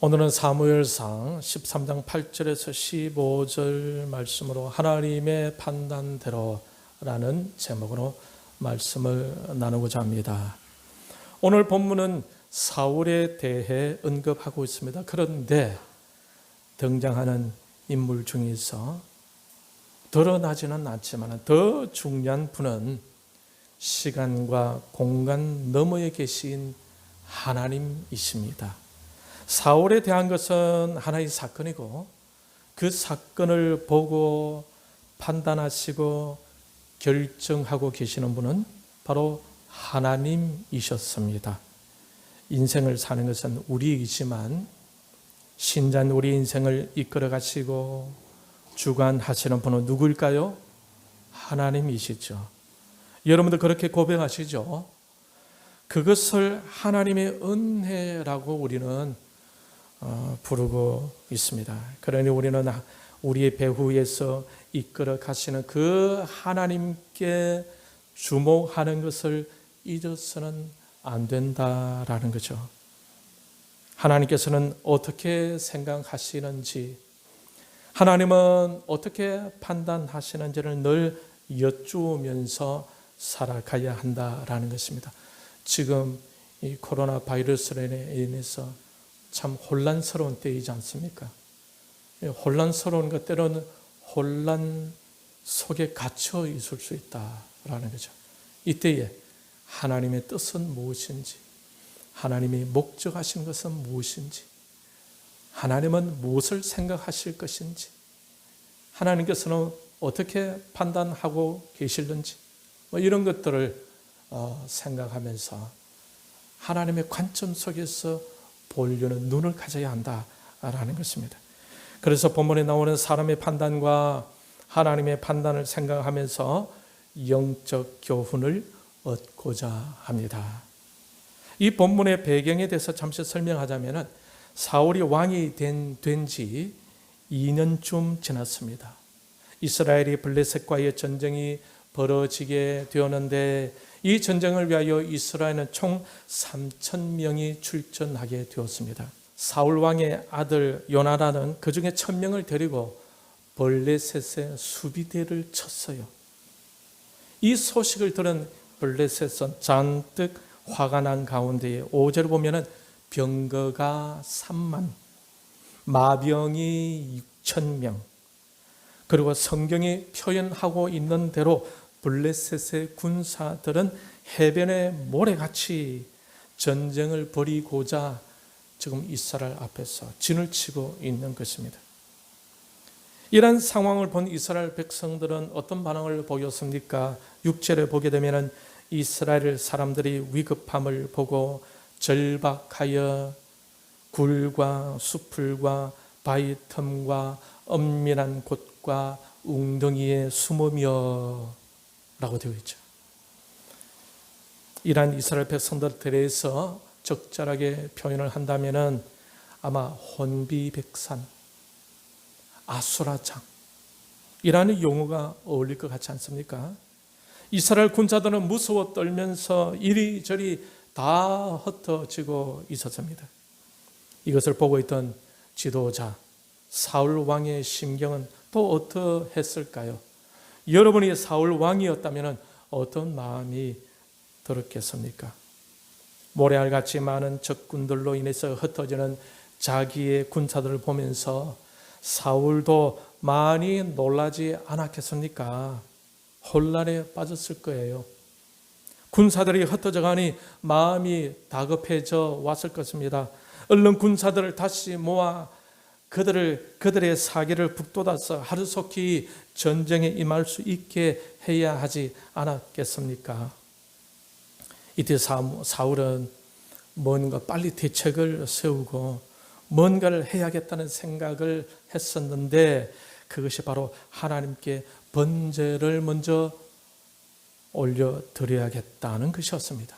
오늘은 사무엘상 13장 8절에서 15절 말씀으로 하나님의 판단대로라는 제목으로 말씀을 나누고자 합니다. 오늘 본문은 사울에 대해 언급하고 있습니다. 그런데 등장하는 인물 중에서 드러나지는 않지만 더 중요한 분은 시간과 공간 너머에 계신 하나님이십니다. 사울에 대한 것은 하나의 사건이고 그 사건을 보고 판단하시고 결정하고 계시는 분은 바로 하나님이셨습니다. 인생을 사는 것은 우리이지만 신자인 우리 인생을 이끌어 가시고 주관하시는 분은 누구일까요? 하나님이시죠. 여러분도 그렇게 고백하시죠? 그것을 하나님의 은혜라고 우리는 부르고 있습니다. 그러니 우리는 우리의 배후에서 이끌어 가시는 그 하나님께 주목하는 것을 잊어서는 안 된다라는 거죠. 하나님께서는 어떻게 생각하시는지, 하나님은 어떻게 판단하시는지를 늘 여쭈면서 살아가야 한다라는 것입니다. 지금 이 코로나 바이러스로 인해서 참 혼란스러운 때이지 않습니까? 혼란스러운 것 때로는 혼란 속에 갇혀 있을 수 있다라는 거죠. 이때에 하나님의 뜻은 무엇인지, 하나님이 목적하신 것은 무엇인지, 하나님은 무엇을 생각하실 것인지, 하나님께서는 어떻게 판단하고 계실는지 이런 것들을 생각하면서 하나님의 관점 속에서 보려는 눈을 가져야 한다라는 것입니다. 그래서 본문에 나오는 사람의 판단과 하나님의 판단을 생각하면서 영적 교훈을 얻고자 합니다. 이 본문의 배경에 대해서 잠시 설명하자면 사울이 왕이 된 지 2년쯤 지났습니다. 이스라엘이 블레셋과의 전쟁이 벌어지게 되었는데 이 전쟁을 위하여 이스라엘은 총 3,000명이 출전하게 되었습니다. 사울 왕의 아들 요나단은 그 중에 1,000명을 데리고 블레셋의 수비대를 쳤어요. 이 소식을 들은 블레셋은 잔뜩 화가 난 가운데에 5절을 보면은 병거가 3만, 마병이 6,000명, 그리고 성경이 표현하고 있는 대로 블레셋의 군사들은 해변의 모래같이 전쟁을 벌이고자 지금 이스라엘 앞에서 진을 치고 있는 것입니다. 이런 상황을 본 이스라엘 백성들은 어떤 반응을 보였습니까? 6절에 보게 되면 이스라엘 사람들이 위급함을 보고 절박하여 굴과 수풀과 바위 틈과 엄밀한 곳과 웅덩이에 숨으며 라고 되어 있죠. 이러한 이스라엘 백성들에 대해서 적절하게 표현을 한다면 아마 혼비백산, 아수라장 이라는 용어가 어울릴 것 같지 않습니까? 이스라엘 군사들은 무서워 떨면서 이리저리 다 흩어지고 있었습니다. 이것을 보고 있던 지도자 사울 왕의 심경은 또 어떠했을까요? 여러분이 사울 왕이었다면 어떤 마음이 들었겠습니까? 모래알같이 많은 적군들로 인해서 흩어지는 자기의 군사들을 보면서 사울도 많이 놀라지 않았겠습니까? 혼란에 빠졌을 거예요. 군사들이 흩어져 가니 마음이 다급해져 왔을 것입니다. 얼른 군사들을 다시 모아 그들의 사기를 북돋아서 하루속히 전쟁에 임할 수 있게 해야 하지 않았겠습니까? 이때 사울은 뭔가 빨리 대책을 세우고 뭔가를 해야겠다는 생각을 했었는데 그것이 바로 하나님께 번제를 먼저 올려드려야겠다는 것이었습니다.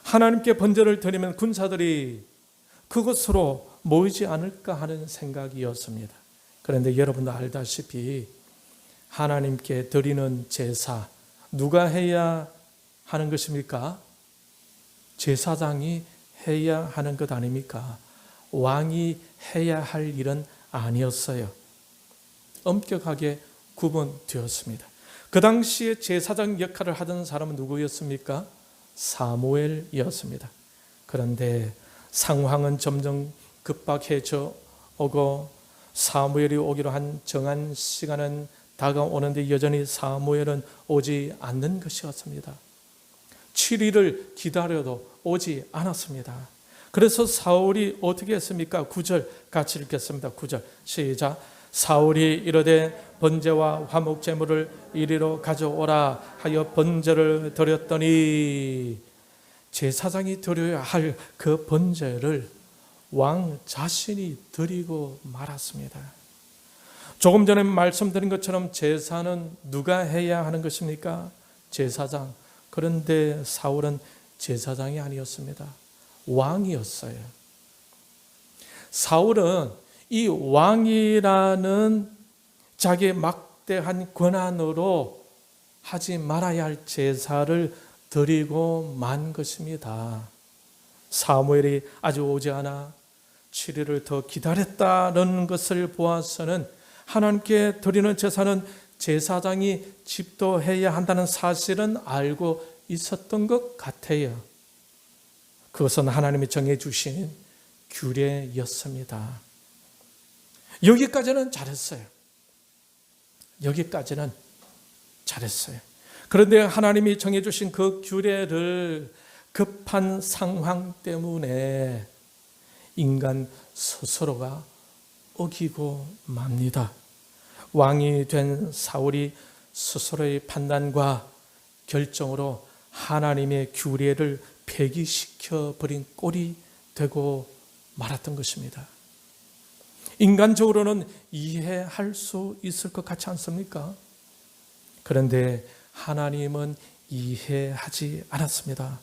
하나님께 번제를 드리면 군사들이 그것으로 모이지 않을까 하는 생각이었습니다. 그런데 여러분도 알다시피 하나님께 드리는 제사 누가 해야 하는 것입니까? 제사장이 해야 하는 것 아닙니까? 왕이 해야 할 일은 아니었어요. 엄격하게 구분되었습니다. 그 당시에 제사장 역할을 하던 사람은 누구였습니까? 사무엘이었습니다. 그런데 상황은 점점 급박해져 오고 사무엘이 오기로 한 정한 시간은 다가오는데 여전히 사무엘은 오지 않는 것이었습니다. 7일을 기다려도 오지 않았습니다. 그래서 사울이 어떻게 했습니까? 9절 같이 읽겠습니다. 9절 시작. 사울이 이르되 번제와 화목제물을 이리로 가져오라 하여 번제를 드렸더니 제사장이 드려야 할 그 번제를 왕 자신이 드리고 말았습니다. 조금 전에 말씀드린 것처럼 제사는 누가 해야 하는 것입니까? 제사장. 그런데 사울은 제사장이 아니었습니다. 왕이었어요. 사울은 이 왕이라는 자기의 막대한 권한으로 하지 말아야 할 제사를 드리고 만 것입니다. 사무엘이 아직 오지 않아 7일을 더 기다렸다는 것을 보아서는 하나님께 드리는 제사는 제사장이 집도해야 한다는 사실은 알고 있었던 것 같아요. 그것은 하나님이 정해주신 규례였습니다. 여기까지는 잘했어요. 여기까지는 잘했어요. 그런데 하나님이 정해주신 그 규례를 급한 상황 때문에 인간 스스로가 어기고 맙니다. 왕이 된 사울이 스스로의 판단과 결정으로 하나님의 규례를 폐기시켜 버린 꼴이 되고 말았던 것입니다. 인간적으로는 이해할 수 있을 것 같지 않습니까? 그런데 하나님은 이해하지 않았습니다.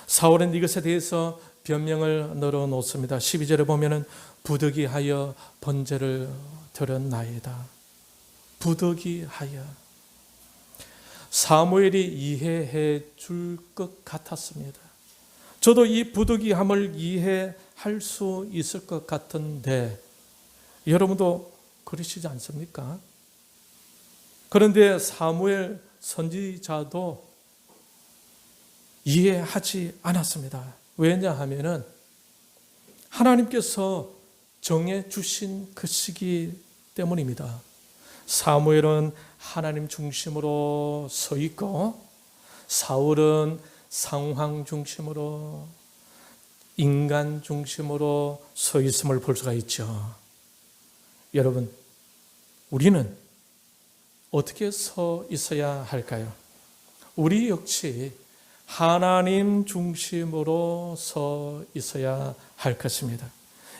사울은 이것에 대해서 변명을 늘어놓습니다. 12절에 보면은 부득이하여 번제를 드렸나이다. 부득이하여. 사무엘이 이해해 줄 것 같았습니다. 저도 이 부득이함을 이해할 수 있을 것 같은데 여러분도 그러시지 않습니까? 그런데 사무엘 선지자도 이해하지 않았습니다. 왜냐하면은 하나님께서 정해 주신 그 시기 때문입니다. 사무엘은 하나님 중심으로 서 있고 사울은 상황 중심으로 인간 중심으로 서 있음을 볼 수가 있죠. 여러분, 우리는 어떻게 서 있어야 할까요? 우리 역시 하나님 중심으로 서 있어야 할 것입니다.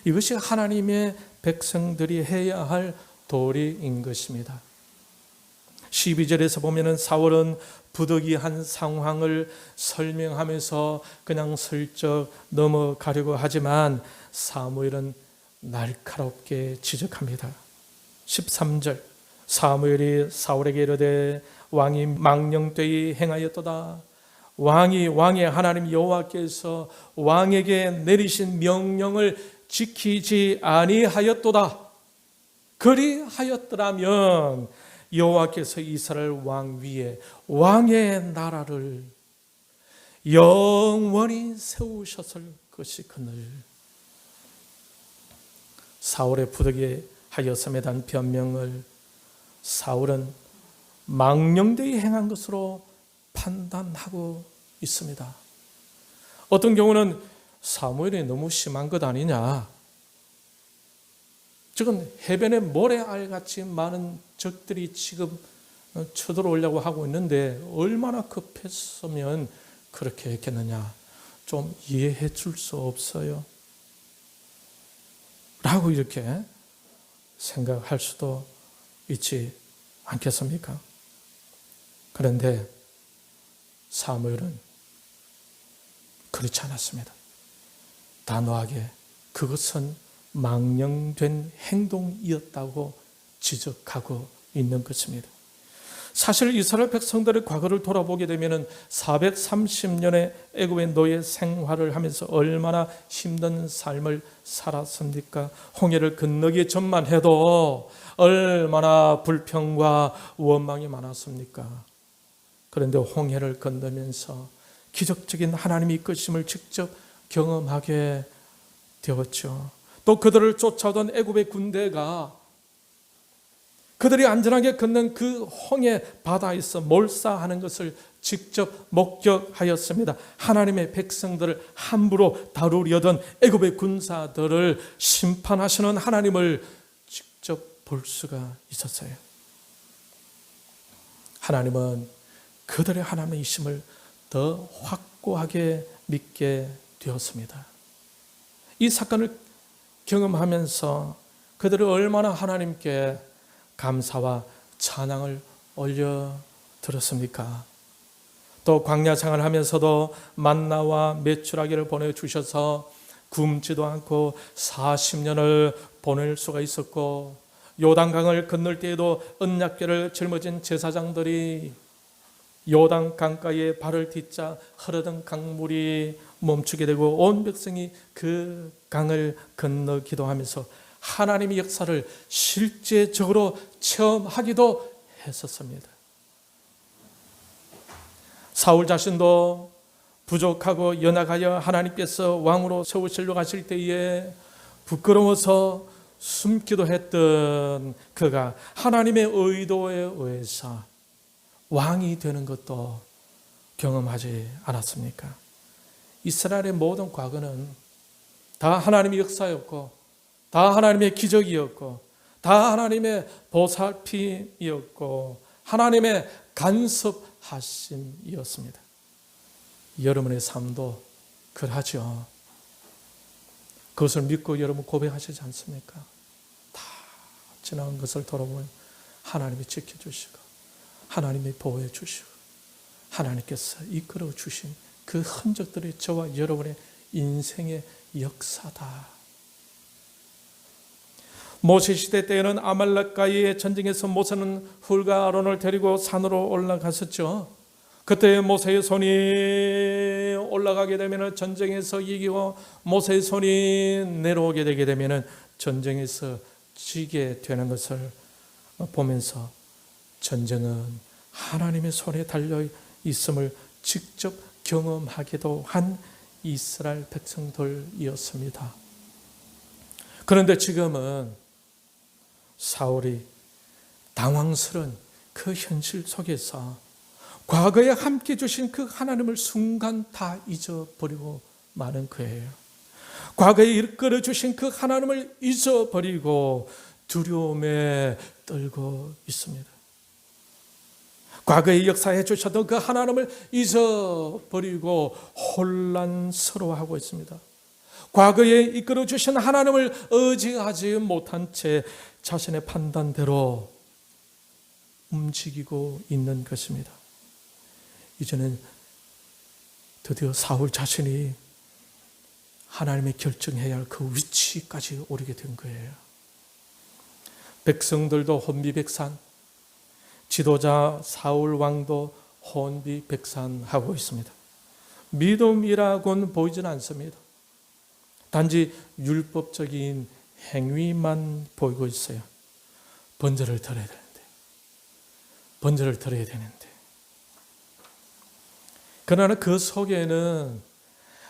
이것이 하나님의 백성들이 해야 할 도리인 것입니다. 12절에서 보면은 사울은 부득이한 상황을 설명하면서 그냥 슬쩍 넘어가려고 하지만 사무엘은 날카롭게 지적합니다. 13절 사무엘이 사울에게 이르되 왕이 망령되이 행하였도다. 왕의 하나님 여호와께서 왕에게 내리신 명령을 지키지 아니하였도다. 그리하였더라면 여호와께서 이스라엘 왕 위에 왕의 나라를 영원히 세우셨을 것이거늘. 사울의 부득이하였음에 대한 변명을 사울은 망령되이 행한 것으로 판단하고 있습니다. 어떤 경우는 사무엘이 너무 심한 것 아니냐, 지금 해변에 모래알같이 많은 적들이 지금 쳐들어오려고 하고 있는데 얼마나 급했으면 그렇게 했겠느냐, 좀 이해해 줄 수 없어요 라고 이렇게 생각할 수도 있지 않겠습니까? 그런데 사무엘은 그렇지 않았습니다. 단호하게 그것은 망령된 행동이었다고 지적하고 있는 것입니다. 사실 이스라엘 백성들의 과거를 돌아보게 되면 430년의 애굽의 노예 생활을 하면서 얼마나 힘든 삶을 살았습니까? 홍해를 건너기 전만 해도 얼마나 불평과 원망이 많았습니까? 그런데 홍해를 건너면서 기적적인 하나님의 이끄심을 직접 경험하게 되었죠. 또 그들을 쫓아오던 애굽의 군대가 그들이 안전하게 건넌 그 홍해 바다에서 몰사하는 것을 직접 목격하였습니다. 하나님의 백성들을 함부로 다루려던 애굽의 군사들을 심판하시는 하나님을 직접 볼 수가 있었어요. 하나님은 그들의 하나님이심을 더 확고하게 믿게 되었습니다. 이 사건을 경험하면서 그들은 얼마나 하나님께 감사와 찬양을 올려드렸습니까? 또 광야 생활하면서도 만나와 메추라기를 보내주셔서 굶지도 않고 40년을 보낼 수가 있었고, 요단강을 건널 때에도 언약궤를 짊어진 제사장들이 요단 강가에 발을 딛자 흐르던 강물이 멈추게 되고 온 백성이 그 강을 건너 기도하면서 하나님의 역사를 실제적으로 체험하기도 했었습니다. 사울 자신도 부족하고 연약하여 하나님께서 왕으로 세우시려고 하실 때에 부끄러워서 숨기도 했던 그가 하나님의 의도에 의해서 왕이 되는 것도 경험하지 않았습니까? 이스라엘의 모든 과거는 다 하나님의 역사였고, 다 하나님의 기적이었고, 다 하나님의 보살핌이었고, 하나님의 간섭하심이었습니다. 여러분의 삶도 그러하죠. 그것을 믿고 여러분 고백하시지 않습니까? 다 지나간 것을 돌아보면 하나님이 지켜주시고, 하나님이 보호해 주시고, 하나님께서 이끌어 주신 그 흔적들이 저와 여러분의 인생의 역사다. 모세 시대 때에는 아말렉과의 전쟁에서 모세는 훌과 아론을 데리고 산으로 올라갔었죠. 그때 모세의 손이 올라가게 되면 전쟁에서 이기고, 모세의 손이 내려오게 되게 되면 전쟁에서 지게 되는 것을 보면서 전쟁은 하나님의 손에 달려 있음을 직접 경험하기도 한 이스라엘 백성들이었습니다. 그런데 지금은 사울이 당황스러운 그 현실 속에서 과거에 함께 주신 그 하나님을 순간 다 잊어버리고 마는 거예요. 과거에 이끌어 주신 그 하나님을 잊어버리고 두려움에 떨고 있습니다. 과거에 역사해 주셨던 그 하나님을 잊어버리고 혼란스러워하고 있습니다. 과거에 이끌어 주신 하나님을 의지하지 못한 채 자신의 판단대로 움직이고 있는 것입니다. 이제는 드디어 사울 자신이 하나님이 결정해야 할 그 위치까지 오르게 된 거예요. 백성들도 혼비백산, 지도자 사울 왕도 혼비백산하고 있습니다. 믿음이라고는 보이지는 않습니다. 단지 율법적인 행위만 보이고 있어요. 번제를 드려야 되는데. 그러나 그 속에는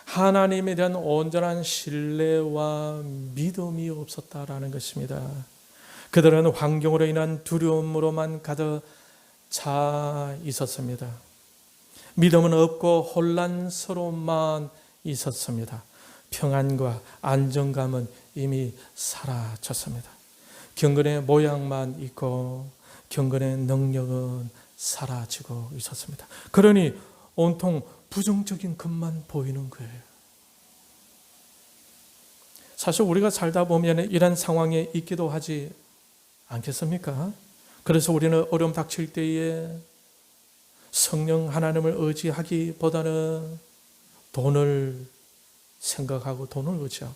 하나님에 대한 온전한 신뢰와 믿음이 없었다라는 것입니다. 그들은 환경으로 인한 두려움으로만 가득 차 있었습니다. 믿음은 없고 혼란스러움만 있었습니다. 평안과 안정감은 이미 사라졌습니다. 경건의 모양만 있고 경건의 능력은 사라지고 있었습니다. 그러니 온통 부정적인 것만 보이는 거예요. 사실 우리가 살다 보면 이런 상황에 있기도 하지 않겠습니까? 그래서 우리는 어려움 닥칠 때에 성령 하나님을 의지하기보다는 돈을 생각하고 돈을 의지하고,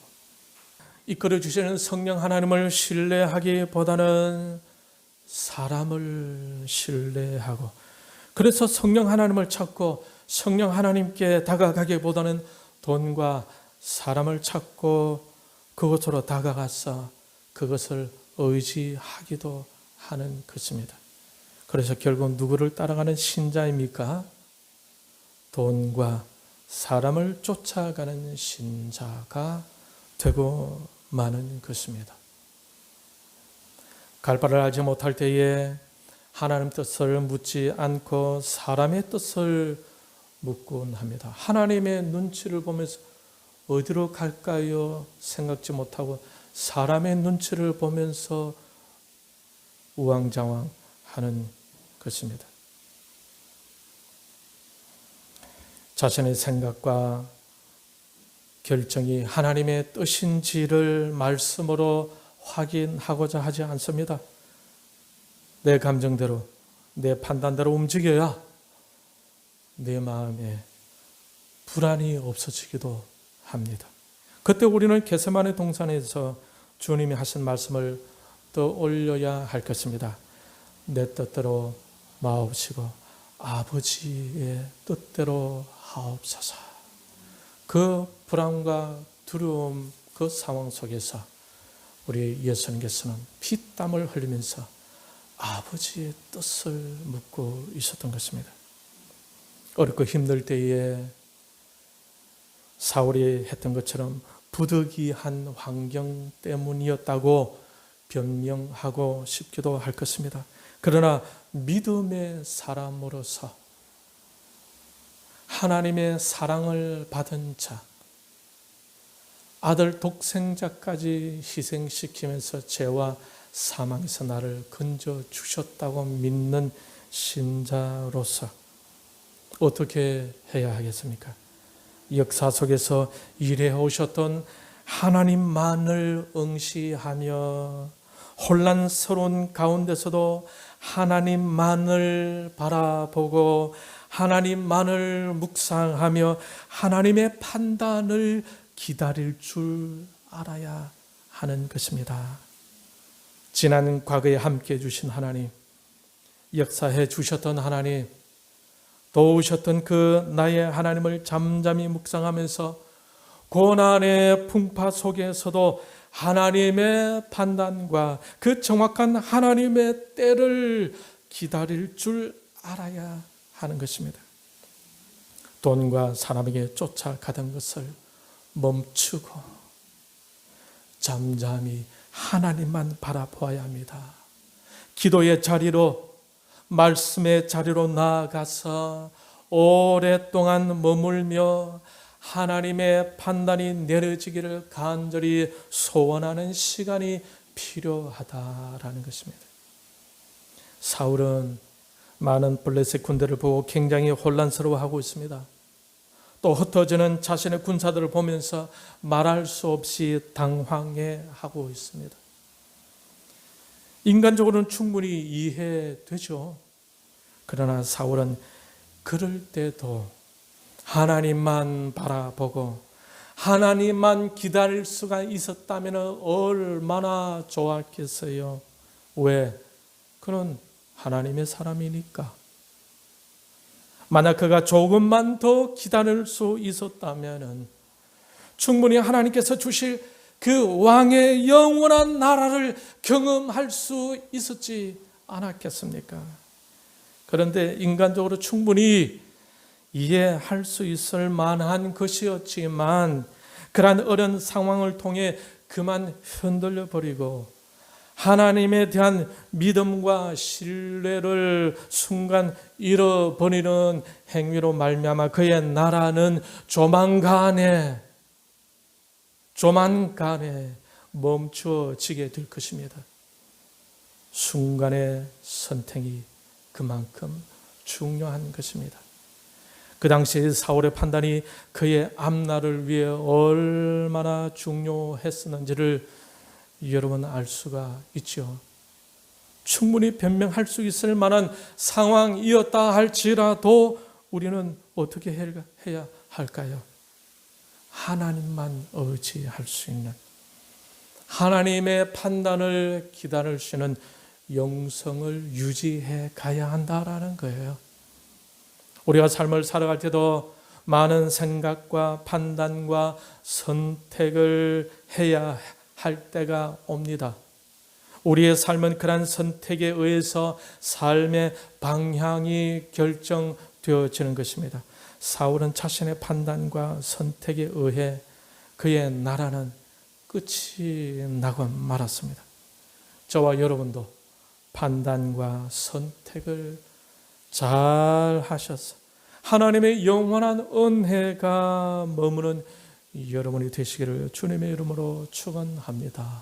이끌어 주시는 성령 하나님을 신뢰하기보다는 사람을 신뢰하고, 그래서 성령 하나님을 찾고 성령 하나님께 다가가기보다는 돈과 사람을 찾고 그것으로 다가가서 그것을 의지하기도 하는 것입니다. 그래서 결국 누구를 따라가는 신자입니까? 돈과 사람을 쫓아가는 신자가 되고 마는 것입니다. 갈 바를 알지 못할 때에 하나님 뜻을 묻지 않고 사람의 뜻을 묻곤 합니다. 하나님의 눈치를 보면서 어디로 갈까요? 생각지 못하고 사람의 눈치를 보면서 우왕좌왕하는 것입니다. 자신의 생각과 결정이 하나님의 뜻인지를 말씀으로 확인하고자 하지 않습니다. 내 감정대로, 내 판단대로 움직여야 내 마음에 불안이 없어지기도 합니다. 그때 우리는 겟세마네 동산에서 주님이 하신 말씀을 떠올려야 할 것입니다. 내 뜻대로 마옵시고 아버지의 뜻대로 하옵소서. 그 불안과 두려움, 그 상황 속에서 우리 예수님께서는 피땀을 흘리면서 아버지의 뜻을 묻고 있었던 것입니다. 어렵고 힘들 때에 사울이 했던 것처럼 부득이한 환경 때문이었다고 변명하고 싶기도 할 것입니다. 그러나 믿음의 사람으로서 하나님의 사랑을 받은 자, 아들 독생자까지 희생시키면서 죄와 사망에서 나를 건져 주셨다고 믿는 신자로서 어떻게 해야 하겠습니까? 역사 속에서 일해 오셨던 하나님만을 응시하며 혼란스러운 가운데서도 하나님만을 바라보고 하나님만을 묵상하며 하나님의 판단을 기다릴 줄 알아야 하는 것입니다. 지난 과거에 함께해 주신 하나님, 역사해 주셨던 하나님, 도우셨던 그 나의 하나님을 잠잠히 묵상하면서 고난의 풍파 속에서도 하나님의 판단과 그 정확한 하나님의 때를 기다릴 줄 알아야 하는 것입니다. 돈과 사람에게 쫓아가던 것을 멈추고 잠잠히 하나님만 바라보아야 합니다. 기도의 자리로, 말씀의 자리로 나아가서 오랫동안 머물며 하나님의 판단이 내려지기를 간절히 소원하는 시간이 필요하다라는 것입니다. 사울은 많은 블레셋 군대를 보고 굉장히 혼란스러워하고 있습니다. 또 흩어지는 자신의 군사들을 보면서 말할 수 없이 당황해하고 있습니다. 인간적으로는 충분히 이해되죠. 그러나 사울은 그럴 때도 하나님만 바라보고 하나님만 기다릴 수가 있었다면 얼마나 좋았겠어요. 왜? 그는 하나님의 사람이니까. 만약 그가 조금만 더 기다릴 수 있었다면 충분히 하나님께서 주실 그 왕의 영원한 나라를 경험할 수 있었지 않았겠습니까? 그런데 인간적으로 충분히 이해할 수 있을 만한 것이었지만 그러한 어려운 상황을 통해 그만 흔들려 버리고 하나님에 대한 믿음과 신뢰를 순간 잃어버리는 행위로 말미암아 그의 나라는 조만간에 멈춰지게 될 것입니다. 순간의 선택이 그만큼 중요한 것입니다. 그 당시에 사울의 판단이 그의 앞날을 위해 얼마나 중요했었는지를 여러분 알 수가 있죠. 충분히 변명할 수 있을 만한 상황이었다 할지라도 우리는 어떻게 해야 할까요? 하나님만 의지할 수 있는, 하나님의 판단을 기다릴 수 있는 영성을 유지해 가야 한다라는 거예요. 우리가 삶을 살아갈 때도 많은 생각과 판단과 선택을 해야 할 때가 옵니다. 우리의 삶은 그러한 선택에 의해서 삶의 방향이 결정되어지는 것입니다. 사울은 자신의 판단과 선택에 의해 그의 나라는 끝이 나고 말았습니다. 저와 여러분도 판단과 선택을 잘 하셔서 하나님의 영원한 은혜가 머무는 여러분이 되시기를 주님의 이름으로 축원합니다.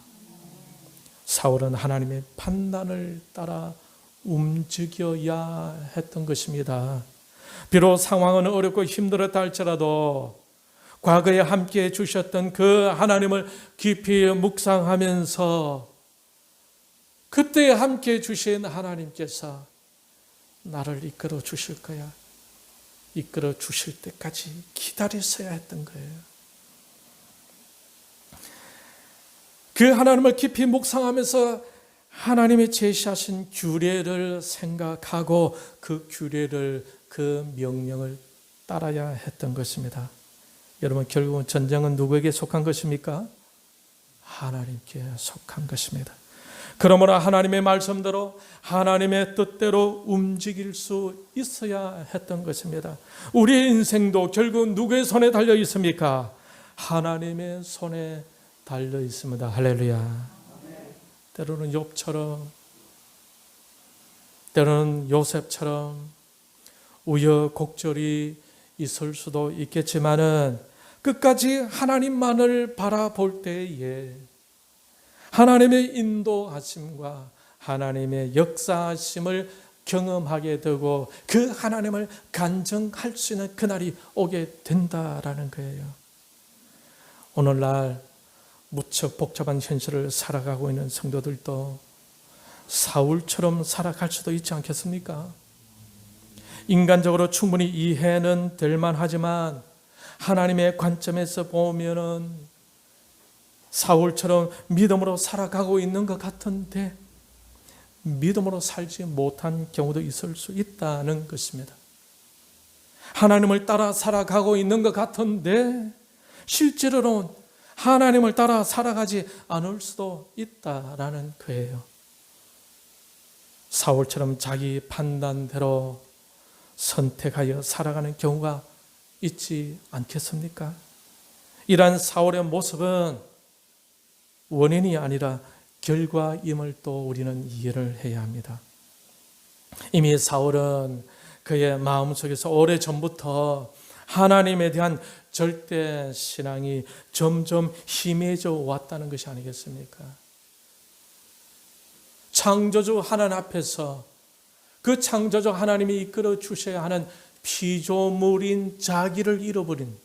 사울은 하나님의 판단을 따라 움직여야 했던 것입니다. 비록 상황은 어렵고 힘들었다 할지라도 과거에 함께해 주셨던 그 하나님을 깊이 묵상하면서 그때 함께해 주신 하나님께서 나를 이끌어 주실 거야, 이끌어 주실 때까지 기다렸어야 했던 거예요. 그 하나님을 깊이 묵상하면서 하나님이 제시하신 규례를 생각하고 그 규례를, 그 명령을 따라야 했던 것입니다. 여러분, 결국은 전쟁은 누구에게 속한 것입니까? 하나님께 속한 것입니다. 그러므로 하나님의 말씀대로 하나님의 뜻대로 움직일 수 있어야 했던 것입니다. 우리의 인생도 결국 누구의 손에 달려 있습니까? 하나님의 손에 달려 있습니다. 할렐루야. 때로는 욥처럼, 때로는 요셉처럼 우여곡절이 있을 수도 있겠지만은 끝까지 하나님만을 바라볼 때에 하나님의 인도하심과 하나님의 역사하심을 경험하게 되고 그 하나님을 간증할 수 있는 그날이 오게 된다라는 거예요. 오늘날 무척 복잡한 현실을 살아가고 있는 성도들도 사울처럼 살아갈 수도 있지 않겠습니까? 인간적으로 충분히 이해는 될 만하지만 하나님의 관점에서 보면은 사울처럼 믿음으로 살아가고 있는 것 같은데 믿음으로 살지 못한 경우도 있을 수 있다는 것입니다. 하나님을 따라 살아가고 있는 것 같은데 실제로는 하나님을 따라 살아가지 않을 수도 있다라는 거예요. 사울처럼 자기 판단대로 선택하여 살아가는 경우가 있지 않겠습니까? 이러한 사울의 모습은 원인이 아니라 결과임을 또 우리는 이해를 해야 합니다. 이미 사울은 그의 마음속에서 오래전부터 하나님에 대한 절대 신앙이 점점 희미해져 왔다는 것이 아니겠습니까? 창조주 하나님 앞에서 그 창조주 하나님이 이끌어 주셔야 하는 피조물인 자기를 잃어버린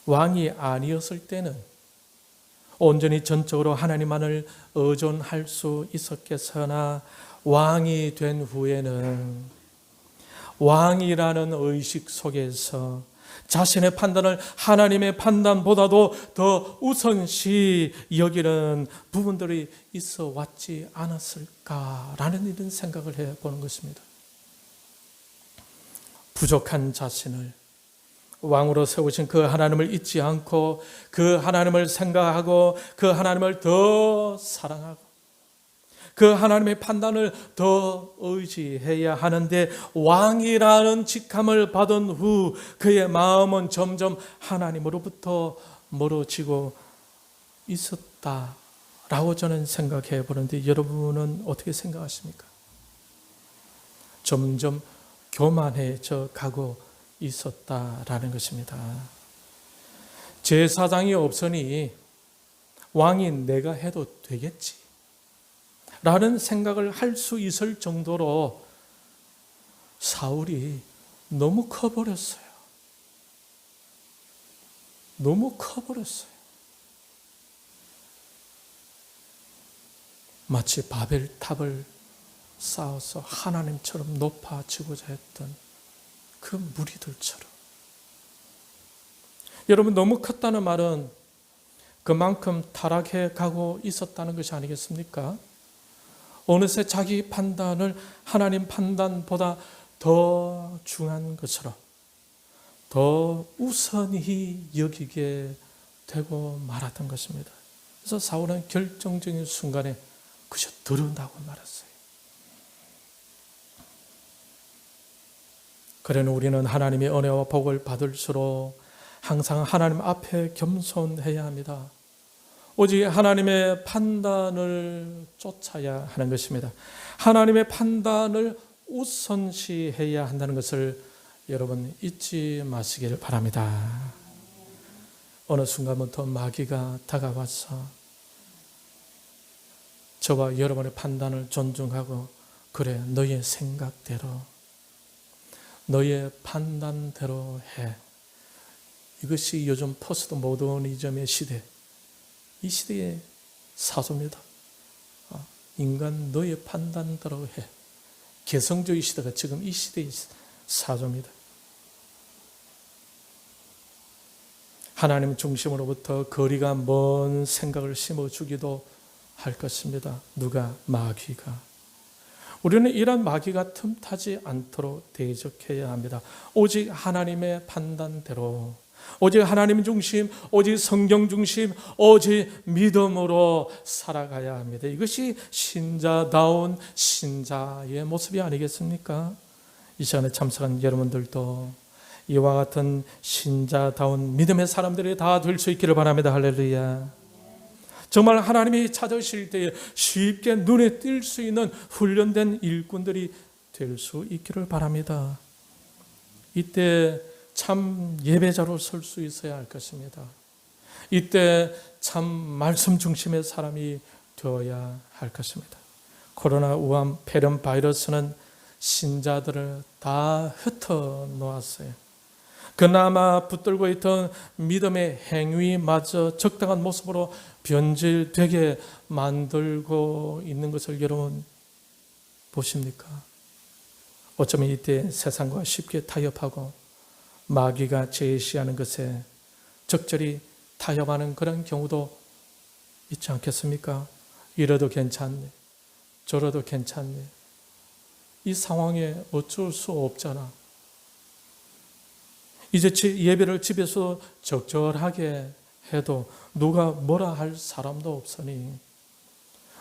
왕이 아니었을 때는 온전히 전적으로 하나님만을 의존할 수 있었겠으나 왕이 된 후에는 왕이라는 의식 속에서 자신의 판단을 하나님의 판단보다도 더 우선시 여기는 부분들이 있어 왔지 않았을까라는 이런 생각을 해보는 것입니다. 부족한 자신을 왕으로 세우신 그 하나님을 잊지 않고 그 하나님을 생각하고 그 하나님을 더 사랑하고 그 하나님의 판단을 더 의지해야 하는데 왕이라는 직함을 받은 후 그의 마음은 점점 하나님으로부터 멀어지고 있었다라고 저는 생각해 보는데 여러분은 어떻게 생각하십니까? 점점 교만해져 가고 있었다라는 것입니다. 제사장이 없으니 왕이 내가 해도 되겠지 라는 생각을 할 수 있을 정도로 사울이 너무 커버렸어요. 너무 커버렸어요. 마치 바벨탑을 쌓아서 하나님처럼 높아지고자 했던 그 무리들처럼. 여러분, 너무 컸다는 말은 그만큼 타락해 가고 있었다는 것이 아니겠습니까? 어느새 자기 판단을 하나님 판단보다 더 중요한 것으로 더 우선히 여기게 되고 말았던 것입니다. 그래서 사울은 결정적인 순간에 그저 들은다고 말했어요. 그러나 우리는 하나님의 은혜와 복을 받을수록 항상 하나님 앞에 겸손해야 합니다. 오직 하나님의 판단을 쫓아야 하는 것입니다. 하나님의 판단을 우선시해야 한다는 것을 여러분 잊지 마시길 바랍니다. 어느 순간부터 마귀가 다가와서 저와 여러분의 판단을 존중하고 그래 너의 생각대로 너의 판단대로 해. 이것이 요즘 포스트 모더니즘의 시대, 이 시대의 사조입니다. 인간 너의 판단대로 해. 개성주의 시대가 지금 이 시대의 사조입니다. 하나님 중심으로부터 거리가 먼 생각을 심어주기도 할 것입니다. 누가? 마귀가. 우리는 이런 마귀가 틈타지 않도록 대적해야 합니다. 오직 하나님의 판단대로, 오직 하나님 중심, 오직 성경 중심, 오직 믿음으로 살아가야 합니다. 이것이 신자다운 신자의 모습이 아니겠습니까? 이 시간에 참석한 여러분들도 이와 같은 신자다운 믿음의 사람들이 다 될 수 있기를 바랍니다. 할렐루야. 정말 하나님이 찾으실 때에 쉽게 눈에 띌 수 있는 훈련된 일꾼들이 될 수 있기를 바랍니다. 이때 참 예배자로 설 수 있어야 할 것입니다. 이때 참 말씀 중심의 사람이 되어야 할 것입니다. 코로나 우암 폐렴 바이러스는 신자들을 다 흩어놓았어요. 그나마 붙들고 있던 믿음의 행위마저 적당한 모습으로 변질되게 만들고 있는 것을 여러분 보십니까? 어쩌면 이때 세상과 쉽게 타협하고 마귀가 제시하는 것에 적절히 타협하는 그런 경우도 있지 않겠습니까? 이래도 괜찮네, 저래도 괜찮네. 이 상황에 어쩔 수 없잖아. 이제 예배를 집에서 적절하게 해도 누가 뭐라 할 사람도 없으니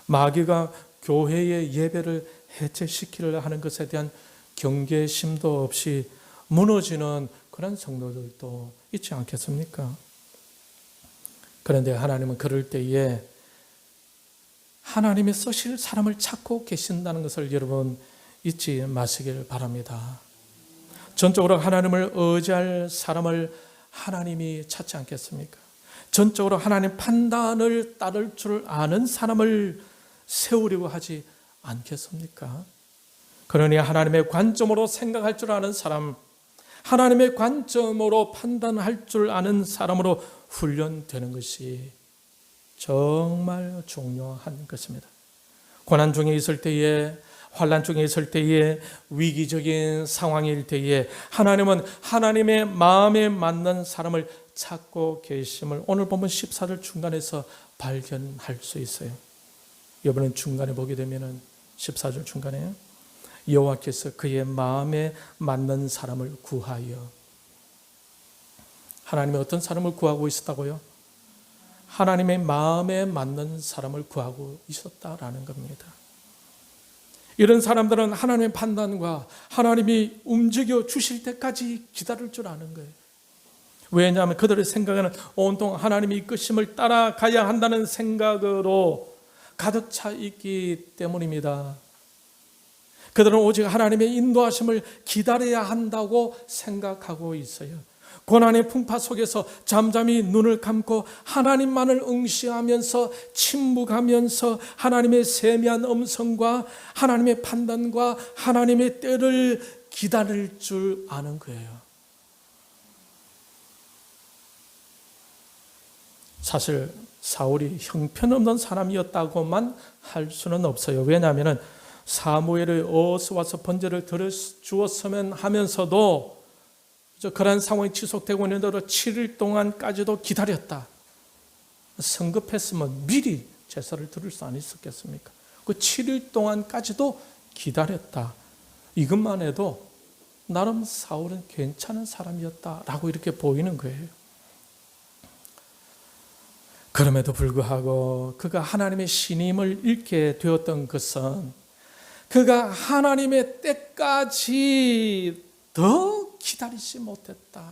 마귀가 교회의 예배를 해체시키려 하는 것에 대한 경계심도 없이 무너지는 그런 성도들도 있지 않겠습니까? 그런데 하나님은 그럴 때에 하나님이 쓰실 사람을 찾고 계신다는 것을 여러분 잊지 마시길 바랍니다. 전적으로 하나님을 의지할 사람을 하나님이 찾지 않겠습니까? 전적으로 하나님 판단을 따를 줄 아는 사람을 세우려고 하지 않겠습니까? 그러니 하나님의 관점으로 생각할 줄 아는 사람, 하나님의 관점으로 판단할 줄 아는 사람으로 훈련되는 것이 정말 중요한 것입니다. 고난 중에 있을 때에, 환난 중에 있을 때에, 위기적인 상황일 때에 하나님은 하나님의 마음에 맞는 사람을 찾고 계심을 오늘 보면 14절 중간에서 발견할 수 있어요. 이번엔 중간에 보게 되면 14절 중간에 여호와께서 그의 마음에 맞는 사람을 구하여, 하나님이 어떤 사람을 구하고 있었다고요? 하나님의 마음에 맞는 사람을 구하고 있었다라는 겁니다. 이런 사람들은 하나님의 판단과 하나님이 움직여 주실 때까지 기다릴 줄 아는 거예요. 왜냐하면 그들의 생각에는 온통 하나님이 이끄심을 따라가야 한다는 생각으로 가득 차 있기 때문입니다. 그들은 오직 하나님의 인도하심을 기다려야 한다고 생각하고 있어요. 고난의 풍파 속에서 잠잠히 눈을 감고 하나님만을 응시하면서 침묵하면서 하나님의 세미한 음성과 하나님의 판단과 하나님의 때를 기다릴 줄 아는 거예요. 사실 사울이 형편없는 사람이었다고만 할 수는 없어요. 왜냐하면 사무엘의 어서 와서 번제를 드려주었으면 하면서도 그런 상황이 지속되고 있는데도 7일 동안까지도 기다렸다. 성급했으면 미리 제사를 드릴 수 안 있었겠습니까? 그 7일 동안까지도 기다렸다. 이것만 해도 나름 사울은 괜찮은 사람이었다라고 이렇게 보이는 거예요. 그럼에도 불구하고 그가 하나님의 신임을 잃게 되었던 것은 그가 하나님의 때까지 더 기다리지 못했다.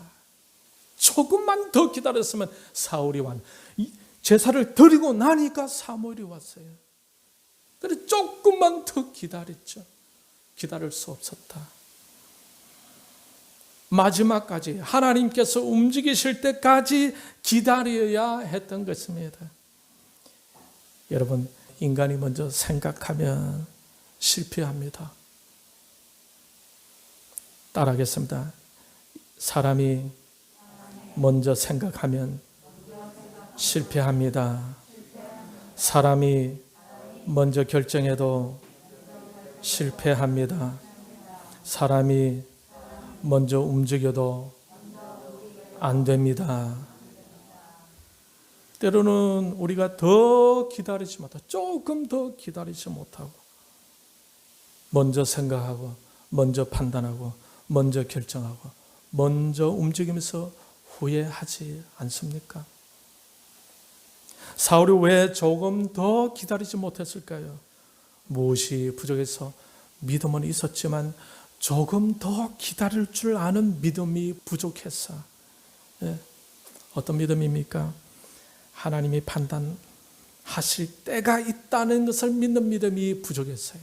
조금만 더 기다렸으면 사울이 제사를 드리고 나니까 사무엘이 왔어요. 그런데 조금만 더 기다렸죠. 기다릴 수 없었다. 마지막까지 하나님께서 움직이실 때까지 기다려야 했던 것입니다. 여러분, 인간이 먼저 생각하면 실패합니다. 따라하겠습니다. 사람이 먼저 생각하면 실패합니다. 사람이 먼저 결정해도 실패합니다. 사람이 먼저 움직여도 안 됩니다. 때로는 우리가 더 기다리지 못하고 조금 더 기다리지 못하고 먼저 생각하고 먼저 판단하고 먼저 결정하고 먼저 움직이면서 후회하지 않습니까? 사울이 왜 조금 더 기다리지 못했을까요? 무엇이 부족해서 믿음은 있었지만 조금 더 기다릴 줄 아는 믿음이 부족했어. 어떤 믿음입니까? 하나님이 판단하실 때가 있다는 것을 믿는 믿음이 부족했어요.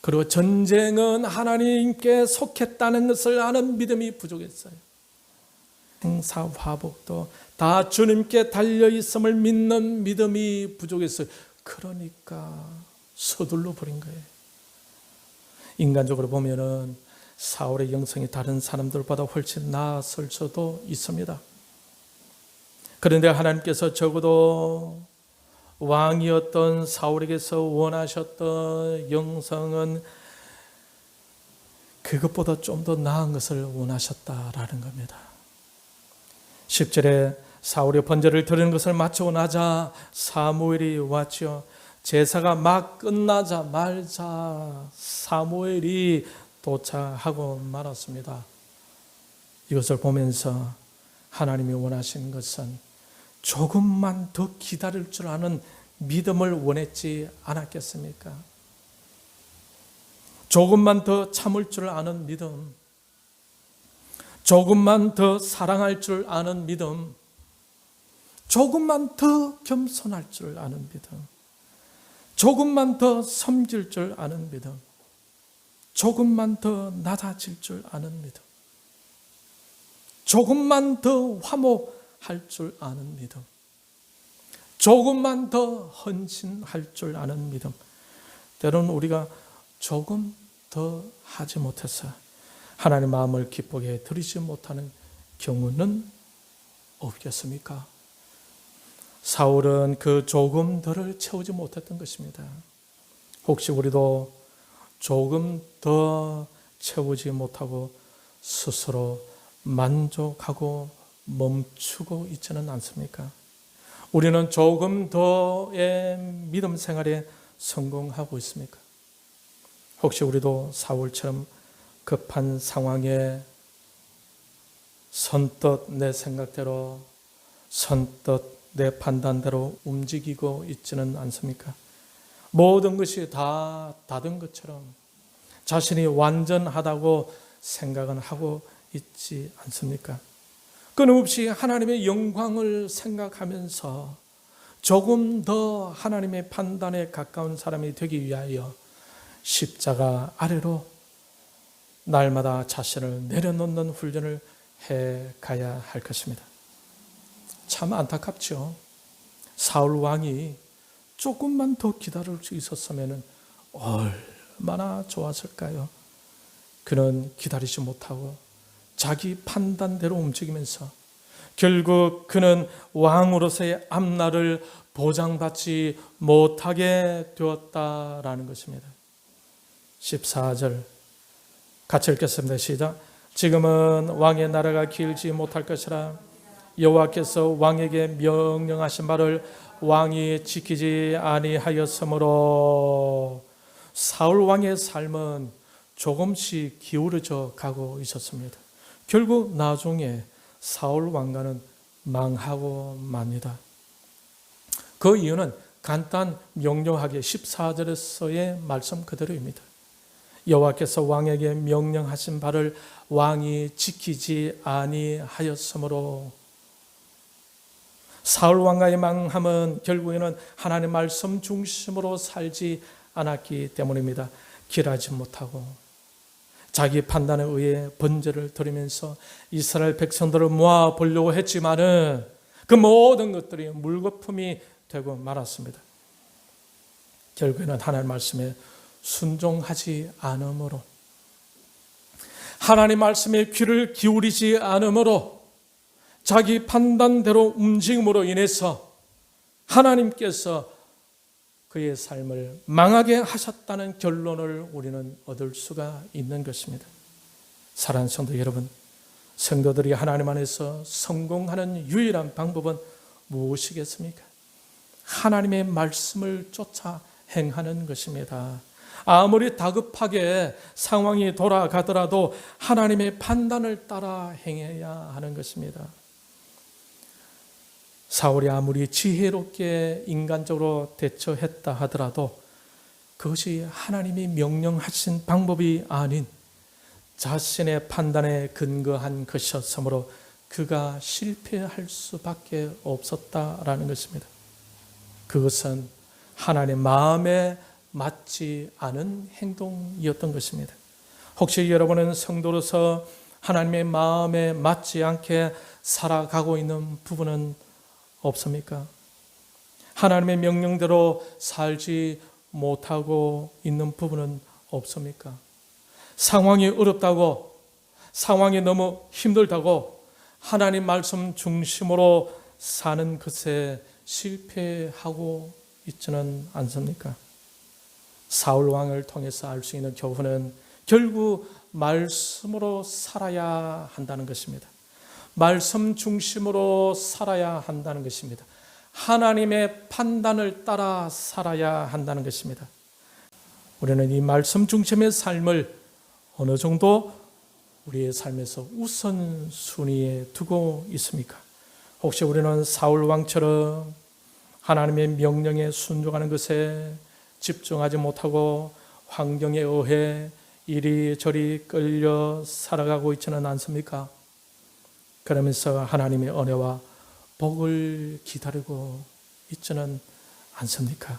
그리고 전쟁은 하나님께 속했다는 것을 아는 믿음이 부족했어요. 행사 화복도 다 주님께 달려있음을 믿는 믿음이 부족했어요. 그러니까 서둘러 버린 거예요. 인간적으로 보면은 사울의 영성이 다른 사람들보다 훨씬 나았을 수도 있습니다. 그런데 하나님께서 적어도 왕이었던 사울에게서 원하셨던 영성은 그것보다 좀 더 나은 것을 원하셨다라는 겁니다. 10절에 사울이 번제를 드리는 것을 마치고 나자 사무엘이 왔죠. 제사가 막 끝나자마자 사무엘이 도착하고 말았습니다. 이것을 보면서 하나님이 원하시는 것은 조금만 더 기다릴 줄 아는 믿음을 원했지 않았겠습니까? 조금만 더 참을 줄 아는 믿음, 조금만 더 사랑할 줄 아는 믿음, 조금만 더 겸손할 줄 아는 믿음, 조금만 더 섬길 줄 아는 믿음, 조금만 더 낮아질 줄 아는 믿음, 조금만 더 화목할 줄 아는 믿음, 조금만 더 헌신할 줄 아는 믿음. 때로는 우리가 조금 더 하지 못해서 하나님 마음을 기쁘게 드리지 못하는 경우는 없겠습니까? 사울은 그 조금 더를 채우지 못했던 것입니다. 혹시 우리도 조금 더 채우지 못하고 스스로 만족하고 멈추고 있지는 않습니까? 우리는 조금 더의 믿음 생활에 성공하고 있습니까? 혹시 우리도 사울처럼 급한 상황에 선뜻 내 생각대로, 선뜻 내 판단대로 움직이고 있지는 않습니까? 모든 것이 다 된 것처럼 자신이 완전하다고 생각은 하고 있지 않습니까? 끊임없이 하나님의 영광을 생각하면서 조금 더 하나님의 판단에 가까운 사람이 되기 위하여 십자가 아래로 날마다 자신을 내려놓는 훈련을 해 가야 할 것입니다. 참 안타깝죠. 사울 왕이 조금만 더 기다릴 수 있었으면 얼마나 좋았을까요? 그는 기다리지 못하고 자기 판단대로 움직이면서 결국 그는 왕으로서의 앞날을 보장받지 못하게 되었다라는 것입니다. 14절 같이 읽겠습니다. 시작. 지금은 왕의 나라가 길지 못할 것이라 여호와께서 왕에게 명령하신 바를 왕이 지키지 아니하였으므로 사울 왕의 삶은 조금씩 기울어져 가고 있었습니다. 결국 나중에 사울 왕가는 망하고 맙니다. 그 이유는 간단 명료하게 14절에서의 말씀 그대로입니다. 여호와께서 왕에게 명령하신 바를 왕이 지키지 아니하였으므로 사울 왕가의 망함은 결국에는 하나님의 말씀 중심으로 살지 않았기 때문입니다. 길하지 못하고 자기 판단에 의해 번제를 드리면서 이스라엘 백성들을 모아보려고 했지만은 그 모든 것들이 물거품이 되고 말았습니다. 결국에는 하나님의 말씀에 순종하지 않으므로, 하나님 말씀에 귀를 기울이지 않으므로, 자기 판단대로 움직임으로 인해서 하나님께서 그의 삶을 망하게 하셨다는 결론을 우리는 얻을 수가 있는 것입니다. 사랑하는 성도 여러분, 성도들이 하나님 안에서 성공하는 유일한 방법은 무엇이겠습니까? 하나님의 말씀을 쫓아 행하는 것입니다. 아무리 다급하게 상황이 돌아가더라도 하나님의 판단을 따라 행해야 하는 것입니다. 사울이 아무리 지혜롭게 인간적으로 대처했다 하더라도 그것이 하나님이 명령하신 방법이 아닌 자신의 판단에 근거한 것이었으므로 그가 실패할 수밖에 없었다라는 것입니다. 그것은 하나님의 마음에 맞지 않은 행동이었던 것입니다. 혹시 여러분은 성도로서 하나님의 마음에 맞지 않게 살아가고 있는 부분은 없습니까? 하나님의 명령대로 살지 못하고 있는 부분은 없습니까? 상황이 어렵다고, 상황이 너무 힘들다고 하나님 말씀 중심으로 사는 것에 실패하고 있지는 않습니까? 사울 왕을 통해서 알 수 있는 교훈은 결국 말씀으로 살아야 한다는 것입니다. 말씀 중심으로 살아야 한다는 것입니다. 하나님의 판단을 따라 살아야 한다는 것입니다. 우리는 이 말씀 중심의 삶을 어느 정도 우리의 삶에서 우선순위에 두고 있습니까? 혹시 우리는 사울 왕처럼 하나님의 명령에 순종하는 것에 집중하지 못하고 환경에 의해 이리저리 끌려 살아가고 있지는 않습니까? 그러면서 하나님의 은혜와 복을 기다리고 있지는 않습니까?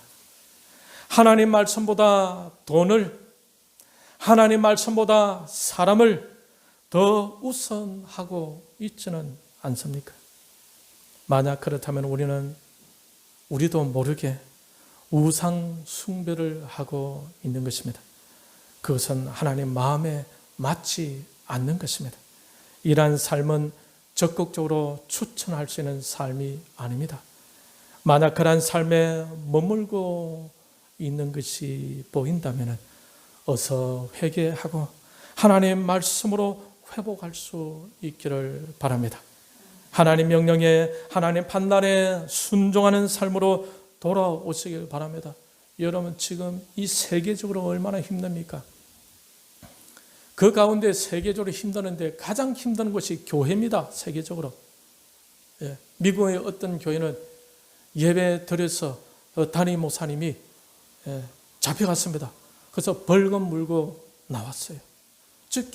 하나님 말씀보다 돈을, 하나님 말씀보다 사람을 더 우선하고 있지는 않습니까? 만약 그렇다면 우리도 모르게 우상 숭배를 하고 있는 것입니다. 그것은 하나님 마음에 맞지 않는 것입니다. 이러한 삶은 적극적으로 추천할 수 있는 삶이 아닙니다. 만약 그러한 삶에 머물고 있는 것이 보인다면 어서 회개하고 하나님의 말씀으로 회복할 수 있기를 바랍니다. 하나님 명령에, 하나님 판단에 순종하는 삶으로 돌아오시길 바랍니다. 여러분, 지금 이 세계적으로 얼마나 힘듭니까? 그 가운데 세계적으로 힘드는데 가장 힘든 것이 교회입니다. 세계적으로. 미국의 어떤 교회는 예배 드려서 담임 목사님이 잡혀갔습니다. 그래서 벌금 물고 나왔어요. 즉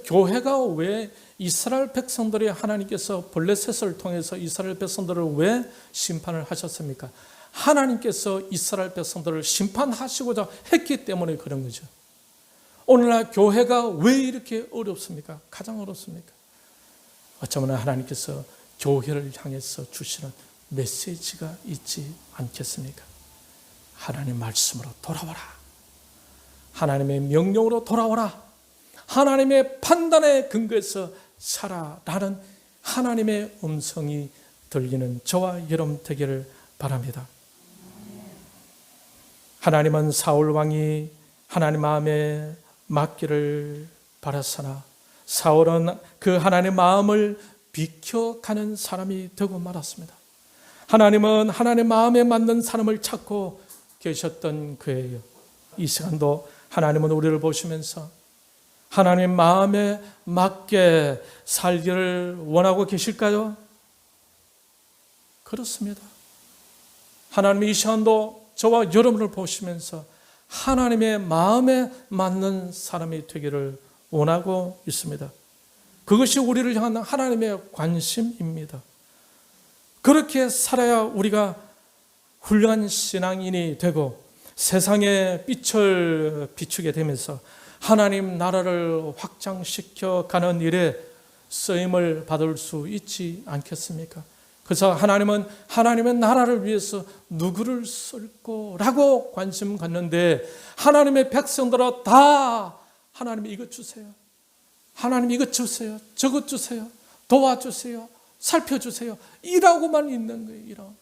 교회가 왜 이스라엘 백성들이 하나님께서 블레셋을 통해서 이스라엘 백성들을 왜 심판을 하셨습니까? 하나님께서 이스라엘 백성들을 심판하시고자 했기 때문에 그런 거죠. 오늘날 교회가 왜 이렇게 어렵습니까? 가장 어렵습니까? 어쩌면 하나님께서 교회를 향해서 주시는 메시지가 있지 않겠습니까? 하나님의 말씀으로 돌아와라. 하나님의 명령으로 돌아와라. 하나님의 판단에 근거해서 살아라는 하나님의 음성이 들리는 저와 여러분 되기를 바랍니다. 하나님은 사울 왕이 하나님 마음에 맞기를 바랐으나 사울은 그 하나님의 마음을 비켜가는 사람이 되고 말았습니다. 하나님은 하나님의 마음에 맞는 사람을 찾고 계셨던 그예요. 이 시간도 하나님은 우리를 보시면서 하나님 마음에 맞게 살기를 원하고 계실까요? 그렇습니다. 하나님 이 시간도 저와 여러분을 보시면서 하나님의 마음에 맞는 사람이 되기를 원하고 있습니다. 그것이 우리를 향한 하나님의 관심입니다. 그렇게 살아야 우리가 훌륭한 신앙인이 되고 세상에 빛을 비추게 되면서 하나님 나라를 확장시켜 가는 일에 쓰임을 받을 수 있지 않겠습니까? 그래서 하나님은 하나님의 나라를 위해서 누구를 쓸 거라고 관심 갖는데 하나님의 백성들아 다 하나님 이것 주세요. 하나님 이것 주세요. 저것 주세요. 도와주세요. 살펴주세요. 이라고만 있는 거예요. 이런.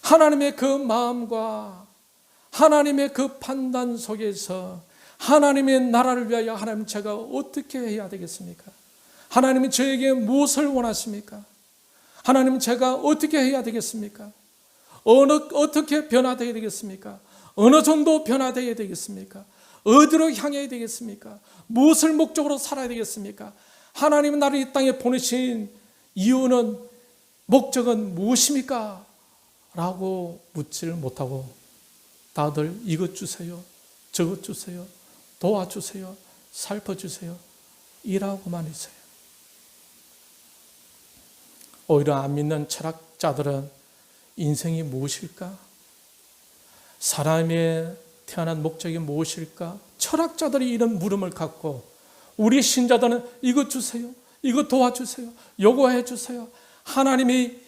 하나님의 그 마음과 하나님의 그 판단 속에서 하나님의 나라를 위하여 하나님 제가 어떻게 해야 되겠습니까? 하나님은 저에게 무엇을 원하십니까? 하나님 제가 어떻게 해야 되겠습니까? 어떻게 변화되어야 되겠습니까? 어느 정도 변화되어야 되겠습니까? 어디로 향해야 되겠습니까? 무엇을 목적으로 살아야 되겠습니까? 하나님은 나를 이 땅에 보내신 이유는 목적은 무엇입니까? 라고 묻지를 못하고 다들 이것 주세요, 저것 주세요, 도와주세요, 살펴주세요 이라고만 했어요. 오히려 안 믿는 철학자들은 인생이 무엇일까? 사람의 태어난 목적이 무엇일까? 철학자들이 이런 물음을 갖고 우리 신자들은 이것 주세요, 이것 도와주세요, 요구해 주세요. 하나님이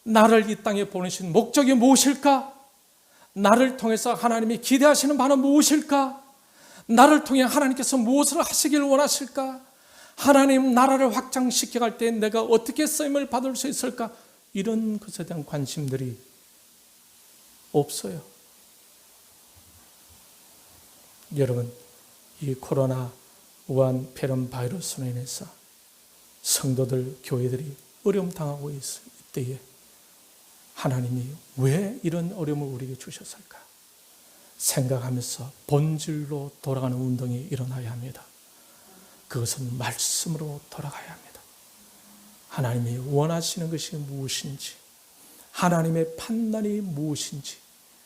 나를 이 땅에 보내신 목적이 무엇일까? 나를 통해서 하나님이 기대하시는 바는 무엇일까? 나를 통해 하나님께서 무엇을 하시길 원하실까? 하나님 나라를 확장시켜 갈 때 내가 어떻게 쓰임을 받을 수 있을까? 이런 것에 대한 관심들이 없어요. 여러분, 이 코로나 우한 폐렴 바이러스로 인해서 성도들, 교회들이 어려움 당하고 있을 때에 하나님이 왜 이런 어려움을 우리에게 주셨을까? 생각하면서 본질로 돌아가는 운동이 일어나야 합니다. 그것은 말씀으로 돌아가야 합니다. 하나님이 원하시는 것이 무엇인지, 하나님의 판단이 무엇인지,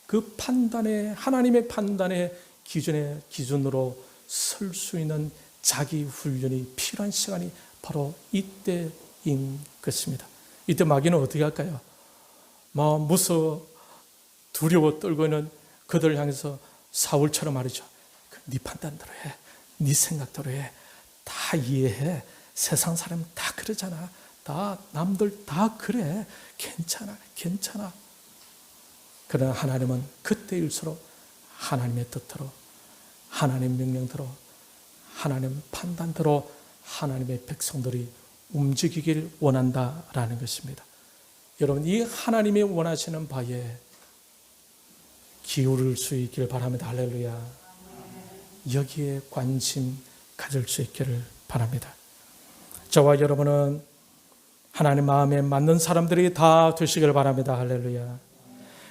그 판단에, 하나님의 판단의 기준으로 설 수 있는 자기 훈련이 필요한 시간이 바로 이때인 것입니다. 이때 마귀는 어떻게 할까요? 무서워, 두려워 떨고 있는 그들을 향해서 사울처럼 말이죠. 네 판단대로 해, 네 생각대로 해, 다 이해해. 세상 사람 다 그러잖아. 다 남들 다 그래. 괜찮아. 그러나 하나님은 그때일수록 하나님의 뜻대로, 하나님의 명령대로, 하나님 판단대로 하나님의 백성들이 움직이길 원한다라는 것입니다. 여러분, 이 하나님이 원하시는 바에 기울일 수 있기를 바랍니다. 할렐루야. 여기에 관심 가질 수 있기를 바랍니다. 저와 여러분은 하나님 마음에 맞는 사람들이 다 되시길 바랍니다. 할렐루야.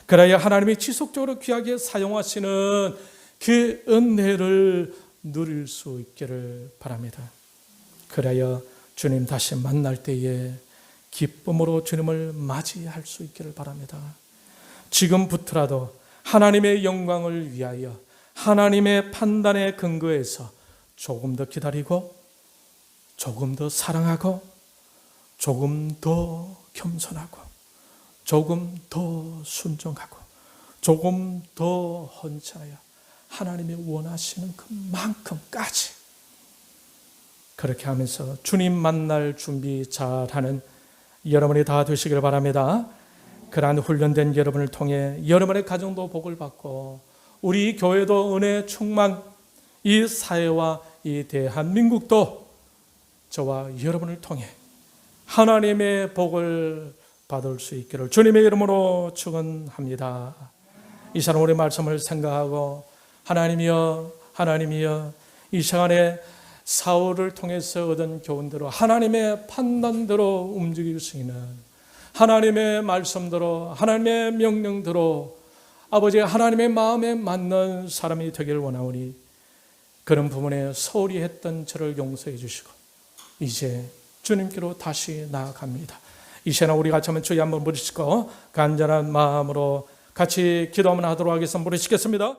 그래야 하나님이 지속적으로 귀하게 사용하시는 그 은혜를 누릴 수 있기를 바랍니다. 그래야 주님 다시 만날 때에 기쁨으로 주님을 맞이할 수 있기를 바랍니다. 지금부터라도 하나님의 영광을 위하여 하나님의 판단에 근거해서 조금 더 기다리고, 조금 더 사랑하고, 조금 더 겸손하고, 조금 더 순종하고, 조금 더 헌신하여 하나님이 원하시는 그만큼까지 그렇게 하면서 주님 만날 준비 잘하는 여러분이 다 되시길 바랍니다. 그러한 훈련된 여러분을 통해 여러분의 가정도 복을 받고 우리 교회도 은혜 충만, 이 사회와 이 대한민국도 저와 여러분을 통해 하나님의 복을 받을 수 있기를 주님의 이름으로 축원합니다. 이 시간 우리 말씀을 생각하고 하나님이여 이 시간에 사울을 통해서 얻은 교훈대로 하나님의 판단대로 움직일 수 있는, 하나님의 말씀대로, 하나님의 명령대로 아버지 하나님의 마음에 맞는 사람이 되기를 원하오니 그런 부분에 소홀히 했던 저를 용서해 주시고 이제 주님께로 다시 나아갑니다. 이 시간 우리 같이 한번 주여 한번 부르시고 간절한 마음으로 같이 기도 한번 하도록 하겠습니다. 부르시겠습니다.